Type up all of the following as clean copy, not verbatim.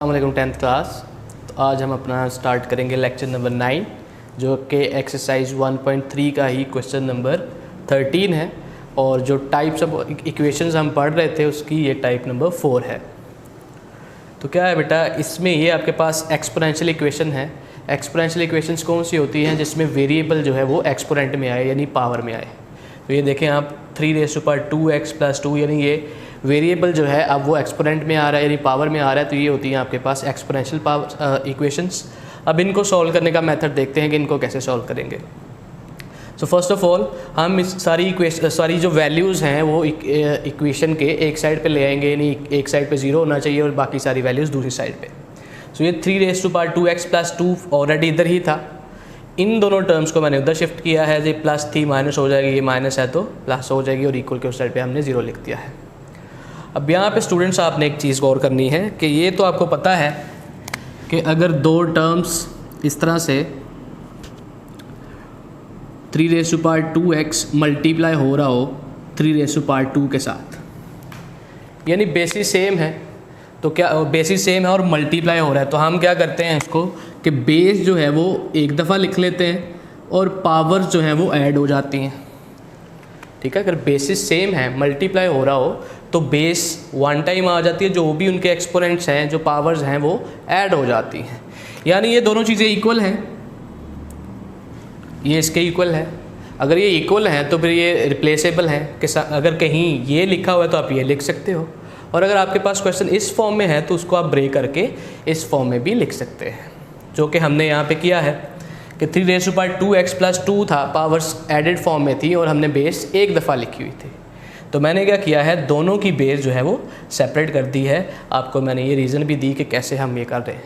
अस्सलामुअलैकुम 10th class. तो आज हम अपना स्टार्ट करेंगे लेक्चर नंबर 9 जो कि एक्सरसाइज 1.3 का ही क्वेश्चन नंबर 13 है और जो टाइप्स ऑफ इक्वेशंस हम पढ़ रहे थे उसकी ये टाइप नंबर 4 है। तो क्या है बेटा, इसमें ये आपके पास एक्सपोनेंशियल इक्वेशन है। एक्सपोनेंशियल इक्वेशंस कौन सी होती हैं जिसमें वेरिएबल जो है वो एक्सपोनेंट में आए यानी पावर में आए। तो ये देखें आप 3⁻² x + 2 यानी ये वेरिएबल जो है अब वो एक्सपोनेंट में आ रहा है यानी पावर में आ रहा है। तो ये होती हैं आपके पास एक्सपोनेंशियल पावर इक्वेशंस। अब इनको सॉल्व करने का मेथड देखते हैं कि इनको कैसे सॉल्व करेंगे। सो फर्स्ट ऑफ ऑल हम इस सारी जो वैल्यूज़ हैं वो इक्वेशन के एक साइड पे ले आएंगे, यानी एक साइड पे 0 होना चाहिए और बाकी सारी वैल्यूज़ दूसरी साइड पे। सो ये 3⁻² x + 2 ऑलरेडी इधर ही था। इन दोनों टर्म्स को मैंने उधर शिफ्ट किया है। ये प्लस थी माइनस हो जाएगी, ये माइनस है तो प्लस हो जाएगी और इक्वल के उस साइड पे हमने 0 लिख दिया है। अब यहाँ पे स्टूडेंट्स आपने एक चीज़ गौर करनी है कि ये तो आपको पता है कि अगर दो टर्म्स इस तरह से 3⁻² x मल्टीप्लाई हो रहा हो 3⁻² के साथ, यानी बेसिस सेम है, तो क्या बेसिस सेम है और मल्टीप्लाई हो रहा है, तो हम क्या करते हैं इसको कि बेस जो है वो एक दफ़ा लिख लेते हैं और पावर्स जो है वो ऐड हो जाती हैं। ठीक है, अगर बेसिस सेम है मल्टीप्लाई हो रहा हो तो बेस 1 टाइम आ जाती है, जो भी उनके एक्सपोनेंट्स हैं जो पावर्स हैं वो ऐड हो जाती हैं। यानी ये दोनों चीज़ें इक्वल हैं, ये इसके इक्वल है। अगर ये इक्वल हैं तो फिर ये रिप्लेसेबल हैं कि अगर कहीं ये लिखा हुआ है तो आप ये लिख सकते हो, और अगर आपके पास क्वेश्चन इस फॉर्म में है तो उसको आप ब्रेक करके इस फॉर्म में भी लिख सकते हैं, जो कि हमने यहाँ पे किया है कि 3⁻² x + 2 था, पावर्स एडेड फॉर्म में थी और हमने बेस एक दफ़ा लिखी हुई थी। तो मैंने क्या किया है, दोनों की बेस जो है वो सेपरेट कर दी है। आपको मैंने ये रीज़न भी दी कि कैसे हम ये कर रहे हैं।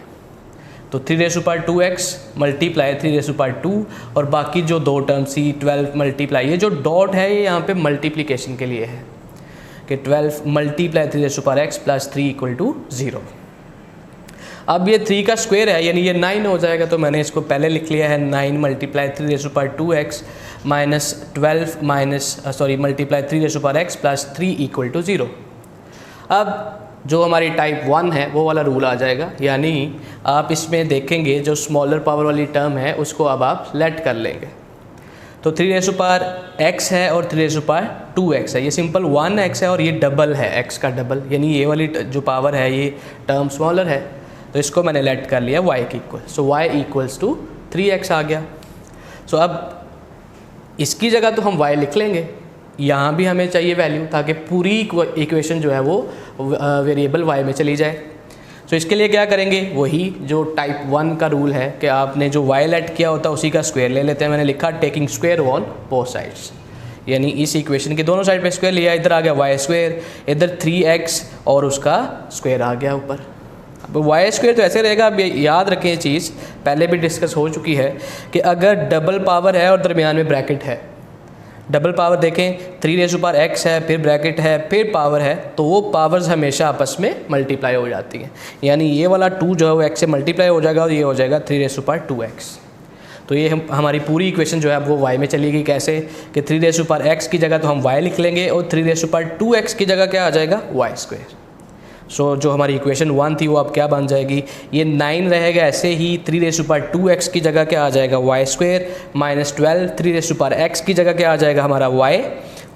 तो 3⁻² x मल्टीप्लाई 3⁻² और बाकी जो दो टर्म सी 12 मल्टीप्लाई, ये जो डॉट है ये यहाँ पे मल्टीप्लिकेशन के लिए है कि 12 मल्टीप्लाई 3⁻x + 3 = 0। अब ये 3 का स्क्वायर है यानी ये 9 हो जाएगा, तो मैंने इसको पहले लिख लिया है 9 multiply 3⁻² x minus 12 multiply 3⁻x + 3 = 0। अब जो हमारी टाइप 1 है वो वाला रूल आ जाएगा, यानी आप इसमें देखेंगे जो स्मॉलर पावर वाली टर्म है उसको अब आप लेट कर लेंगे। तो 3⁻x है और 3⁻2x है, ये सिंपल 1x है और ये डबल है x का डबल, यानी ये वाली जो पावर है ये टर्म स्मॉलर है, तो इसको मैंने लेट कर लिया y के इक्वल। सो y = 3x आ गया। सो अब इसकी जगह तो हम y लिख लेंगे, यहाँ भी हमें चाहिए वैल्यू ताकि पूरी इक्वेशन जो है वो वेरिएबल y में चली जाए। सो इसके लिए क्या करेंगे, वही जो टाइप 1 का रूल है कि आपने जो y लेट किया होता है उसी का स्क्वायर ले लेते हैं। मैंने लिखा taking square on both sides, यानी इस इक्वेशन के दोनों साइड पे स्क्वायर लिया, इधर आ गया y², इधर 3x और उसका स्क्वायर आ गया ऊपर। अब y² तो ऐसे रहेगा। अब याद रखें ये चीज़ पहले भी डिस्कस हो चुकी है कि अगर डबल पावर है और दरमियान में ब्रैकेट है, डबल पावर देखें 3⁻x है फिर ब्रैकेट है फिर पावर है, तो वो पावर्स हमेशा आपस में मल्टीप्लाई हो जाती हैं। यानी ये वाला 2 जो है वो x से मल्टीप्लाई हो जाएगा और ये हो जाएगा 3⁻²x। तो ये हमारी पूरी इक्वेशन जो है अब वो y में चली गई। कैसे कि 3⁻x की जगह तो हम y लिख लेंगे और 3⁻2x की जगह क्या आ जाएगा, y²। सो जो हमारी इक्वेशन 1 थी वो अब क्या बन जाएगी, ये 9 रहेगा ऐसे ही। 3⁻2x की जगह क्या आ जाएगा, y² माइनस 12 3⁻x की जगह क्या आ जाएगा हमारा y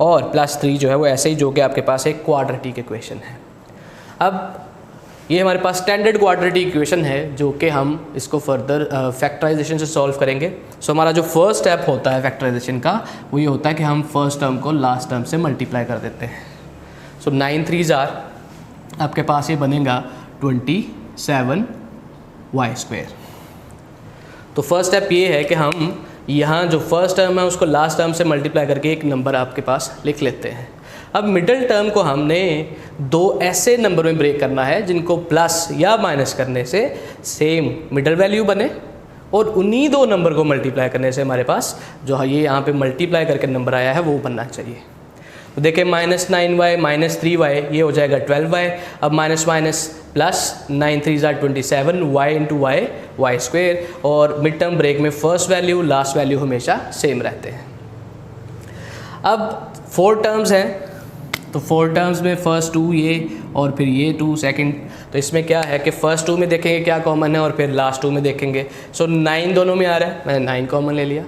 और +3 जो है वो ऐसे ही, जो कि आपके पास एक क्वाड्रेटिक इक्वेशन है। अब ये हमारे पास स्टैंडर्ड क्वाड्रेटिक इक्वेशन है जो कि हम इसको फर्दर फैक्टराइजेशन से सॉल्व करेंगे। सो हमारा जो फर्स्ट स्टेप होता है फैक्टराइजेशन का वो ये होता है कि हम फर्स्ट टर्म को लास्ट टर्म से मल्टीप्लाई कर देते हैं। सो 9 3s आपके पास ये बनेगा 27y²। तो फर्स्ट स्टेप ये है कि हम यहाँ जो फर्स्ट टर्म है उसको लास्ट टर्म से मल्टीप्लाई करके एक नंबर आपके पास लिख लेते हैं। अब मिडिल टर्म को हमने 2 ऐसे नंबर में ब्रेक करना है जिनको प्लस या माइनस करने से सेम मिडिल वैल्यू बने, और उन्हीं 2 नंबर को मल्टीप्लाई करने से हमारे पास जो ये यहाँ पे मल्टीप्लाई करके नंबर आया है वो बनना चाहिए। तो देखें -9y - 3y ये हो जाएगा 12y। अब minus minus plus 9 3s 27 y × y² और मिड टर्म ब्रेक में फर्स्ट वैल्यू लास्ट वैल्यू हमेशा सेम रहते हैं। अब 4 टर्म्स हैं तो 4 टर्म्स में फर्स्ट 2 ये और फिर ये 2 सेकंड तो इसमें क्या है कि फर्स्ट 2 में देखेंगे क्या कॉमन है और फिर लास्ट 2 में देखेंगे। सो 9 दोनों में आ रहा है, मैंने 9 कॉमन ले लिया।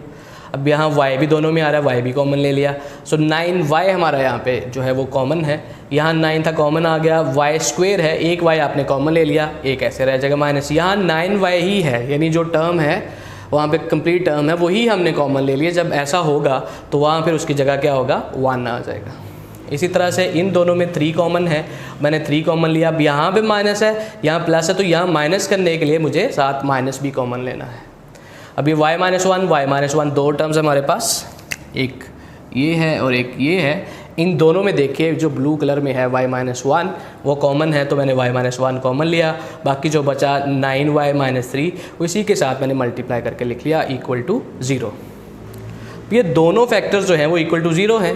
अब यहाँ y भी दोनों में आ रहा है, y भी कॉमन ले लिया। सो 9y हमारा यहाँ पे जो है वो कॉमन है, यहाँ 9 था कॉमन आ गया, y स्क्वेयर है, एक y आपने कॉमन ले लिया, एक ऐसे रह जाएगा माइनस, यहाँ 9y ही है, यानी जो टर्म है वहाँ पे कंप्लीट टर्म है वही हमने कॉमन ले लिया। जब ऐसा होगा तो वहाँ फिर उसकी जगह क्या होगा, 1 आ जाएगा। इसी तरह से इन दोनों में 3 कॉमन है, मैंने 3 कॉमन लिया। अब यहाँ पे माइनस है, यहाँ प्लस है, तो यहाँ माइनस करने के लिए मुझे साथ माइनस भी कॉमन लेना है। अब ये y-1 दो टर्म्स हमारे पास, एक ये है और एक ये है। इन दोनों में देखिए जो ब्लू कलर में है y-1 वो कॉमन है, तो मैंने y-1 कॉमन लिया। बाकी जो बचा 9y-3 उसी के साथ मैंने मल्टीप्लाई करके लिख लिया इक्वल टू 0। ये दोनों फैक्टर्स जो हैं वो इक्वल टू 0 हैं,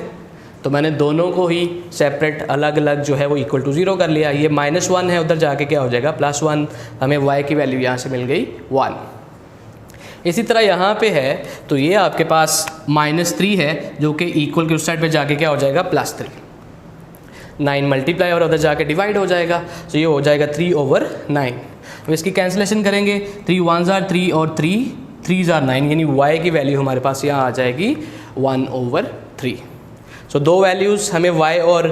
तो मैंने दोनों को ही सेपरेट अलग अलग जो है वो इक्वल टू 0 कर लिया। ये -1 है, उधर जाके क्या हो जाएगा +1, हमें y की वैल्यू यहाँ से मिल गई 1। इसी तरह यहाँ पे है तो ये आपके पास -3 है जो कि इक्वल के उस साइड पे जाके क्या हो जाएगा +3। 9 मल्टीप्लाई और उधर जाके डिवाइड हो जाएगा, तो ये हो जाएगा 3/9। अब इसकी कैंसिलेशन करेंगे, 3 1s are 3 और 3 3s are 9, यानी y की वैल्यू हमारे पास यहाँ आ जाएगी 1/3। सो दो वैल्यूज़ हमें y और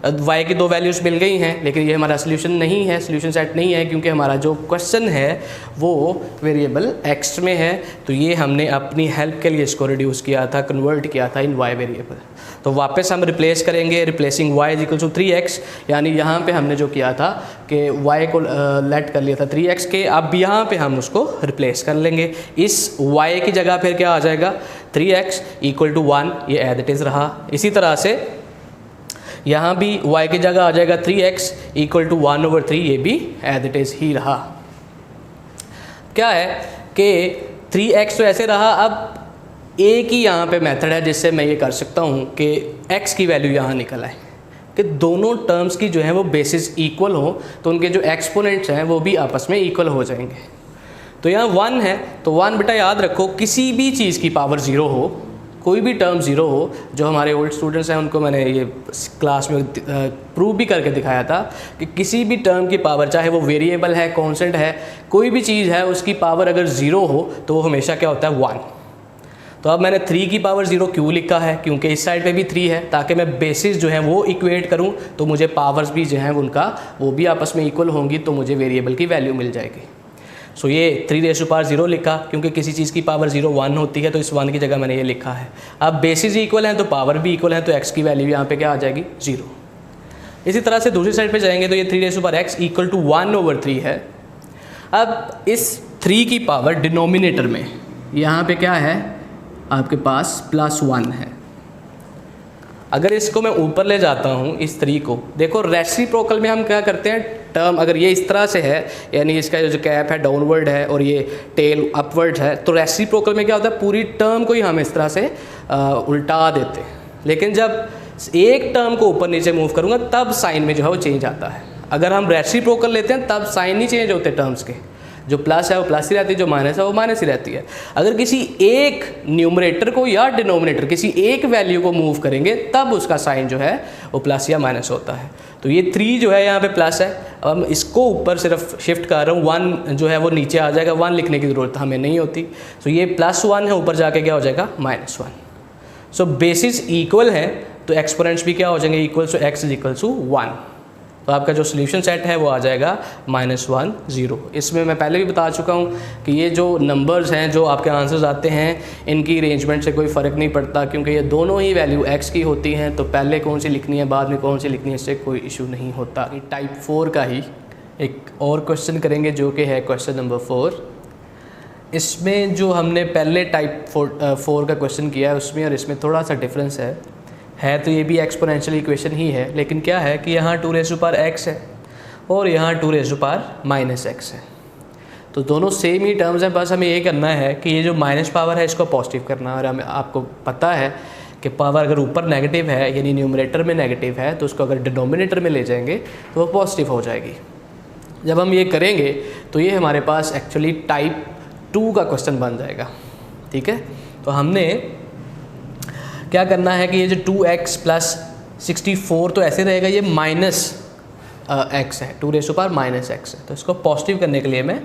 y की दो वैल्यूज़ मिल गई हैं, लेकिन ये हमारा सोल्यूशन नहीं है, सोल्यूशन सेट नहीं है, क्योंकि हमारा जो क्वेश्चन है वो वेरिएबल x में है। तो ये हमने अपनी हेल्प के लिए इसको रिड्यूस किया था, कन्वर्ट किया था इन y वेरिएबल। तो वापस हम रिप्लेस करेंगे, replacing y is equal to 3x, यानी यहाँ पे हमने जो किया था कि y को लेट कर लिया था 3x के, अब यहाँ पे हम उसको रिप्लेस कर लेंगे। इस y की जगह फिर क्या आ जाएगा 3x इक्वल टू 1, ये एज इट इज़ रहा। इसी तरह से यहाँ भी y की जगह आ जाएगा 3x इक्वल टू 1/3, ये भी एज इट इज़ ही रहा। क्या है कि 3x तो ऐसे रहा। अब एक ही यहाँ पे मेथड है जिससे मैं ये कर सकता हूँ कि x की वैल्यू यहाँ निकल आए, कि दोनों टर्म्स की जो है वो बेसिस इक्वल हो, तो उनके जो एक्सपोनेंट्स हैं वो भी आपस में इक्वल हो जाएंगे। तो यहाँ 1 है, तो 1 बेटा याद रखो, किसी भी चीज़ की पावर 0 हो, कोई भी टर्म 0 हो, जो हमारे ओल्ड स्टूडेंट्स हैं उनको मैंने ये क्लास में प्रूव भी करके दिखाया था कि किसी भी टर्म की पावर, चाहे वो वेरिएबल है, कांस्टेंट है, कोई भी चीज़ है, उसकी पावर अगर 0 हो तो वो हमेशा क्या होता है 1। तो अब मैंने 3 की पावर 0 क्यों लिखा है, क्योंकि इस साइड पे भी 3 है, ताकि मैं बेसिस जो है वो इक्वेट करूं, तो मुझे पावर्स भी जो हैं उनका वो भी आपस में इक्वल होंगी, तो मुझे वेरिएबल की वैल्यू मिल जाएगी। सो ये 3⁻0 लिखा, क्योंकि किसी चीज़ की पावर 0 1 होती है, तो इस 1 की जगह मैंने ये लिखा है। अब बेसिस इक्वल हैं तो पावर भी इक्वल है, तो x की वैल्यू यहाँ पे क्या आ जाएगी 0। इसी तरह से दूसरी साइड पे जाएंगे तो ये 3⁻x इक्वल टू 1/3 है। अब इस 3 की पावर डिनोमिनेटर में यहाँ पे क्या है आपके पास +1 है। अगर इसको मैं ऊपर ले जाता हूँ इस 3 को, देखो रेसिप्रोकल में हम क्या करते हैं, टर्म अगर ये इस तरह से है, यानी इसका जो कैप है डाउनवर्ड है और ये टेल अपवर्ड है, तो रेसिप्रोकल में क्या होता है, पूरी टर्म को ही हम इस तरह से उल्टा देते हैं। लेकिन जब एक टर्म को ऊपर नीचे मूव करूँगा तब साइन में जो है वो चेंज आता है। अगर हम रेसिप्रोकल लेते हैं तब साइन नहीं चेंज होते टर्म्स के, जो प्लस है वो प्लस ही रहती है, जो माइनस है वो माइनस ही रहती है। अगर किसी एक न्यूमरेटर को या डिनोमिनेटर किसी एक वैल्यू को मूव करेंगे तब उसका साइन जो है वो प्लस या माइनस होता है। तो ये 3 जो है यहाँ पे प्लस है, अब मैं इसको ऊपर सिर्फ शिफ्ट कर रहा हूँ, 1 जो है वो नीचे आ जाएगा, 1 लिखने की ज़रूरत हमें नहीं होती। तो ये +1 है, ऊपर जाके क्या हो जाएगा -1। सो बेसिस इक्वल है तो एक्सपोनेंट्स भी क्या हो जाएंगे इक्वल, सो x इज 1। तो आपका जो सोल्यूशन सेट है वो आ जाएगा -1 0। इसमें मैं पहले भी बता चुका हूँ कि ये जो नंबर्स हैं जो आपके आंसर्स आते हैं इनकी अरेंजमेंट से कोई फ़र्क नहीं पड़ता, क्योंकि ये दोनों ही वैल्यू x की होती हैं, तो पहले कौन सी लिखनी है बाद में कौन सी लिखनी है इससे कोई इशू नहीं होता। टाइप 4 का ही एक और क्वेश्चन करेंगे जो कि है क्वेश्चन नंबर 4। इसमें जो हमने पहले टाइप 4 का क्वेश्चन किया है उसमें और इसमें थोड़ा सा डिफरेंस है तो ये भी एक्सपोनेंशियल इक्वेशन ही है, लेकिन क्या है कि यहाँ 2⁻x है और यहाँ 2⁻−x है, तो दोनों सेम ही टर्म्स हैं। बस हमें ये करना है कि ये जो माइनस पावर है इसको पॉजिटिव करना है। और हमें आपको पता है कि पावर अगर ऊपर नेगेटिव है यानी न्यूमरेटर में नेगेटिव है तो उसको अगर डिनोमिनेटर में ले जाएंगे तो वो पॉजिटिव हो जाएगी। जब हम ये करेंगे तो ये हमारे पास एक्चुअली टाइप 2 का क्वेश्चन बन जाएगा। ठीक है, तो हमने क्या करना है कि ये जो 2x + 64 तो ऐसे रहेगा, ये माइनस एक्स है, 2 raise to power minus X है। तो इसको पॉजिटिव करने के लिए मैं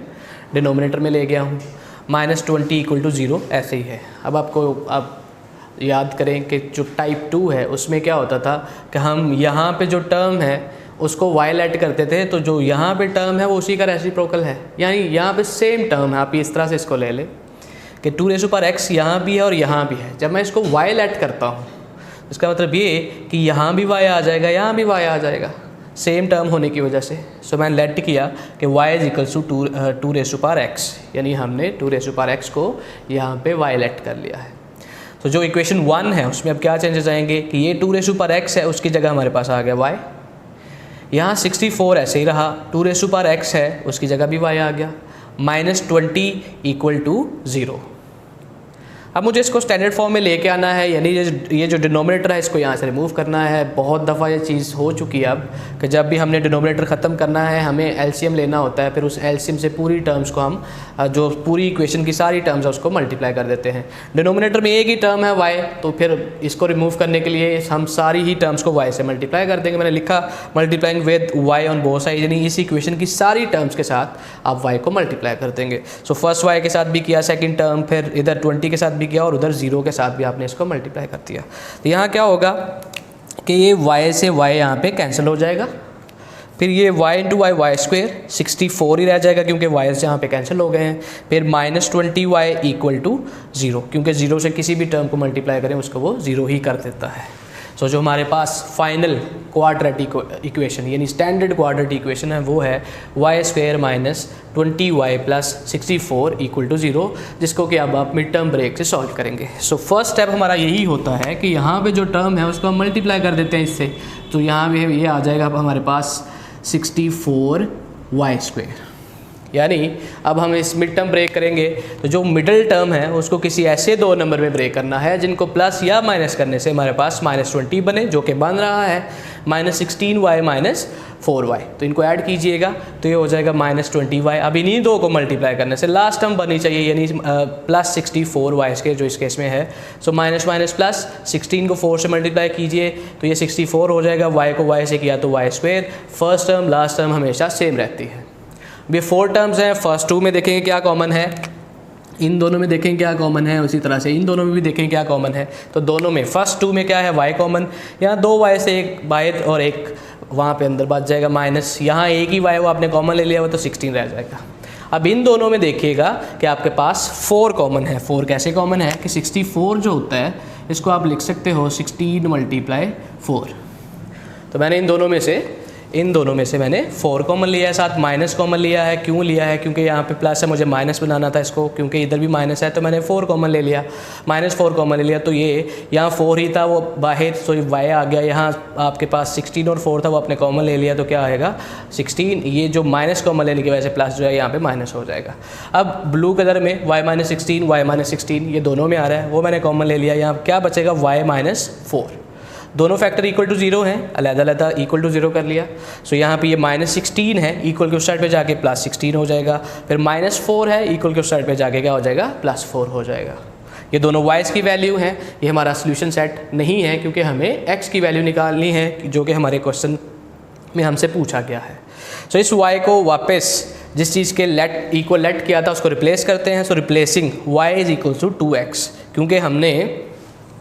डिनोमिनेटर में ले गया हूँ। -20 इक्वल टू 0 ऐसे ही है। अब आप याद करें कि जो टाइप 2 है उसमें क्या होता था कि हम यहाँ पे जो टर्म है उसको y लेट करते थे, तो जो यहाँ पे टर्म है वो उसी का रेसिप्रोकल है, यानी यहाँ पे सेम टर्म है। आप इस तरह से इसको ले लें कि 2 रेज़ टू पावर x यहाँ भी है और यहाँ भी है। जब मैं इसको y लेट करता हूँ इसका मतलब ये कि यहाँ भी y आ जाएगा, यहाँ भी y आ जाएगा, सेम टर्म होने की वजह से। सो मैंने लेट किया कि y is equals to 2 raise to power x, यानी हमने 2 रेज़ टू पावर x को यहाँ पे y लेट कर लिया है। तो जो इक्वेशन 1 है उसमें अब क्या चेंजेस आएंगे कि ये 2 रेज़ टू पावर x है, उसकी जगह हमारे पास आ गया y। यहाँ 64 ऐसे ही रहा, 2 रेज़ टू पावर x है, उसकी जगह भी y आ गया। -20 इक्वल टू 0। अब मुझे इसको स्टैंडर्ड फॉर्म में लेके आना है, यानी ये जो डिनोमिनेटर है इसको यहाँ से रिमूव करना है। बहुत दफ़ा ये चीज़ हो चुकी है अब कि जब भी हमने डिनोमिनेटर ख़त्म करना है हमें एलसीएम लेना होता है, फिर उस एलसीएम से पूरी टर्म्स को हम जो पूरी इक्वेशन की सारी टर्म्स है उसको मल्टीप्लाई कर देते हैं। डिनोमिनेटर में एक ही टर्म है y, तो फिर इसको रिमूव करने के लिए हम सारी ही टर्म्स को y से मल्टीप्लाई कर देंगे। मैंने लिखा multiplying with y on both side, यानी इस इक्वेशन की सारी टर्म्स के साथ आप y को मल्टीप्लाई कर देंगे। सो फर्स्ट y के साथ भी किया, सेकेंड टर्म, फिर इधर 20 के साथ भी किया और उधर 0 के साथ भी आपने इसको मल्टीप्लाई कर दिया। तो यहाँ क्या होगा कि ये y से y यहाँ पे कैंसिल हो जाएगा, फिर ये y into Y Y square 64 ही रह जाएगा क्योंकि y से यहाँ पे कैंसिल हो गए हैं। फिर -20y इक्वल टू 0, क्योंकि 0 से किसी भी टर्म को मल्टीप्लाई करें उसको वो 0 ही कर देता है। सो जो हमारे पास फाइनल क्वाड्रेटिक इक्वेशन यानी स्टैंडर्ड क्वाड्रेटिक इक्वेशन है वो है y square -20y plus 64 equal to 0, जिसको कि अब आप मिड टर्म ब्रेक से सॉल्व करेंगे। सो फर्स्ट स्टेप हमारा यही होता है कि यहाँ पे जो टर्म है उसको हम मल्टीप्लाई कर देते हैं इससे, तो यहाँ पे ये आ जाएगा अब हमारे पास 64y स्क्वेयर। यानी अब हम इस मिड टर्म ब्रेक करेंगे तो जो मिडिल टर्म है उसको किसी ऐसे दो नंबर में ब्रेक करना है जिनको प्लस या माइनस करने से हमारे पास -20 बने, जो कि बन रहा है -16y -4y। तो इनको ऐड कीजिएगा तो ये हो जाएगा -20y। अब इन्हीं दो को मल्टीप्लाई करने से लास्ट टर्म बननी चाहिए, यानी प्लस 64y के जो इस केस में है। सो माइनस माइनस प्लस 16 को 4 से मल्टीप्लाई कीजिए तो ये 64 हो जाएगा, y को y से किया तो y square. First term last term हमेशा सेम रहती है। ये 4 टर्म्स हैं, फर्स्ट 2 में देखेंगे क्या कॉमन है, इन दोनों में देखेंगे क्या कॉमन है, उसी तरह से इन दोनों में भी देखेंगे क्या कॉमन है। तो दोनों में फर्स्ट 2 में क्या है y कॉमन, यहाँ 2y से एक बाहर और एक वहाँ पे अंदर बच जाएगा माइनस, यहाँ एक ही y वो आपने कॉमन ले लिया हुआ तो 16 रह जाएगा। अब इन दोनों में देखिएगा कि आपके पास 4 कॉमन है। 4 कैसे कॉमन है कि 64 जो होता है इसको आप लिख सकते हो 16 × 4। तो मैंने इन दोनों में से मैंने 4 कॉमन लिया है, साथ माइनस कॉमन लिया है। क्यों लिया है, क्योंकि यहाँ पे प्लस है, मुझे माइनस बनाना था इसको, क्योंकि इधर भी माइनस है तो मैंने 4 कॉमन ले लिया, -4 कॉमन ले लिया। तो ये यहाँ 4 ही था वो बाहर, सो y आ गया। यहाँ आपके पास 16 और 4 था वो आपने कॉमन ले लिया तो क्या आएगा 16। ये जो माइनस कॉमन लेने की वजह से प्लस जो है यहाँ पे माइनस हो जाएगा। अब ब्लू कलर में y -16 ये दोनों में आ रहा है, वो मैंने कॉमन ले लिया। यहाँ क्या बचेगा y -4। दोनों फैक्टर इक्वल टू 0 हैं, अलग-अलग इक्वल टू 0 कर लिया। सो यहाँ पे ये -16 है, इक्वल के उस साइड पे जाके +16 हो जाएगा। फिर -4 है, इक्वल के उस साइड पे जाके क्या हो जाएगा +4 हो जाएगा। ये दोनों y's की वैल्यू हैं। ये हमारा सोल्यूशन सेट नहीं है क्योंकि हमें x की वैल्यू निकालनी है जो कि हमारे क्वेश्चन में हमसे पूछा गया है। सो इस y को वापस जिस चीज़ के लेट किया था उसको रिप्लेस करते हैं। सो रिप्लेसिंग y = 2x, क्योंकि हमने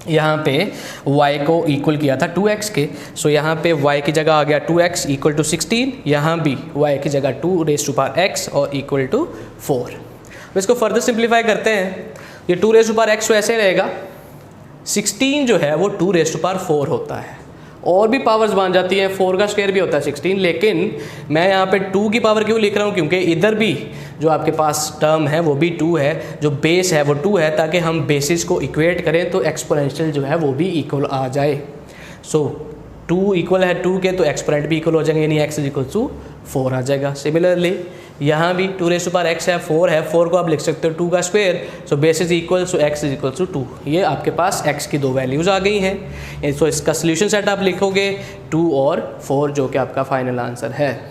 यहाँ पे y को इक्वल किया था 2x के। सो यहाँ पे y की जगह आ गया 2x = 16, यहाँ भी y की जगह 2x और इक्वल टू 4। अब इसको फर्दर सिंप्लीफाई करते हैं। ये 2x वैसे रहेगा, 16 जो है वो 2 होता है, और भी पावर्स बन जाती हैं, 4 का स्क्वायर भी होता है 16। लेकिन मैं यहाँ पे 2 की पावर क्यों लिख रहा हूँ, क्योंकि इधर भी जो आपके पास टर्म है वो भी 2 है, जो बेस है वो 2 है, ताकि हम बेसिस को इक्वेट करें तो एक्सपोनेंशियल जो है वो भी इक्वल आ जाए। सो 2 इक्वल है 2 के तो एक्सपोनेंट भी इक्वल हो जाएंगे, यानी x = 4 आ जाएगा। सिमिलरली यहाँ भी 2x है, 4 है, 4 को आप लिख सकते हो 2 का स्क्वायर। सो बेसिस इक्वल, सो x = 2। ये आपके पास x की 2 वैल्यूज़ आ गई हैं। सो इसका सोल्यूशन सेट आप लिखोगे 2 और 4, जो कि आपका फाइनल आंसर है।